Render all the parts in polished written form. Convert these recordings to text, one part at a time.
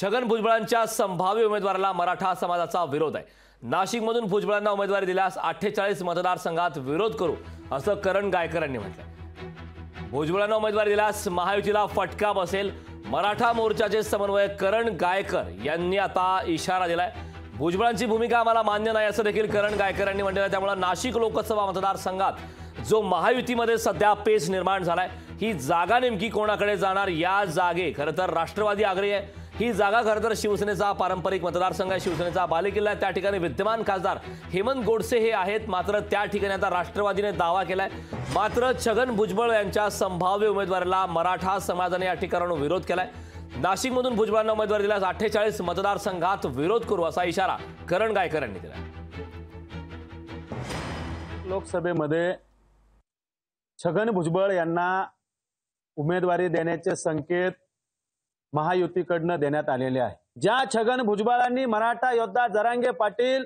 छगन भुजबळांच्या संभाव्य उमेदवाराला मराठा समाजाचा विरोध आहे। नाशिकमधून भुजबळांना उमेदवारी दिल्यास 48 मतदारसंघात विरोध करू असं करण गायकरांनी म्हटलं। भुजबळांना उमेदवारी दिल्यास महायुतीला फटका बसेल। मराठा मोर्चाचे समन्वयक करण गायकर यांनी आता इशारा दिलाय। भुजबळांची भूमिका आम्हाला मान्य नाही असं देखील करण गायकरांनी म्हटलं आहे। त्यामुळे नाशिक लोकसभा मतदारसंघात जो महायुतीमध्ये सध्या पेच निर्माण झालाय, ही जागा नेमकी कोणाकडे जाणार या जागे खरं तर राष्ट्रवादी आग्रही आहे। ही जागा खरं तर शिवसेनेचा पारंपरिक मतदारसंघ आहे, शिवसेनेचा बालेकिल्ला आहे। त्या ठिकाणी विद्यमान खासदार हेमंत गोडसे हे आहेत, मात्र त्या ठिकाणी आता राष्ट्रवादीने दावा केलाय। मात्र छगन भुजबळ यांच्या संभाव्य उमेदवाराला मराठा समाजाने या ठिकाणी विरोध केलाय। नाशिकमधून भुजबळांना उमेदवारी दिल्यास 48 मतदारसंघात विरोध करू असा इशारा करण गायकरांनी दिला। लोकसभेमध्ये छगन भुजबळ यांना उमेदवारी देण्याचे संकेत महायुतीकडून देण्यात आलेले आहे। ज्या छगन भुजबळांनी मराठा योद्धा जरांगे पाटील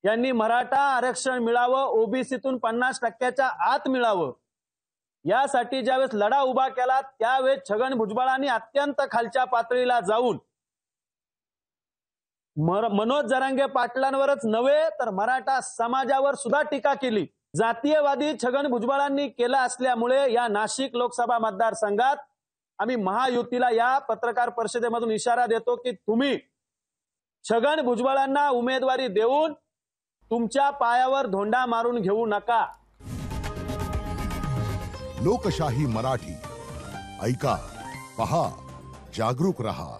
यांनी मराठा आरक्षण मिळावं, ओबीसीतून 50% आत मिळावं यासाठी ज्यावेळेस लढा उभा केला, त्यावेळेस छगन भुजबळांनी अत्यंत खालच्या पातळीला जाऊन मनोज जरांगे पाटलांवरच नव्हे तर मराठा समाजावर सुद्धा टीका केली। जातीयवादी छगन भुजबळांनी केला असल्यामुळे या नाशिक लोकसभा मतदारसंघात आम्ही महायुतीला या पत्रकार परिषदेमधून इशारा देतो की तुम्ही छगन भुजबळांना उमेदवारी देऊन तुमच्या पायावर धोंडा मारून घेऊ नका। लोकशाही मराठी ऐका, पहा, जागरूक रहा।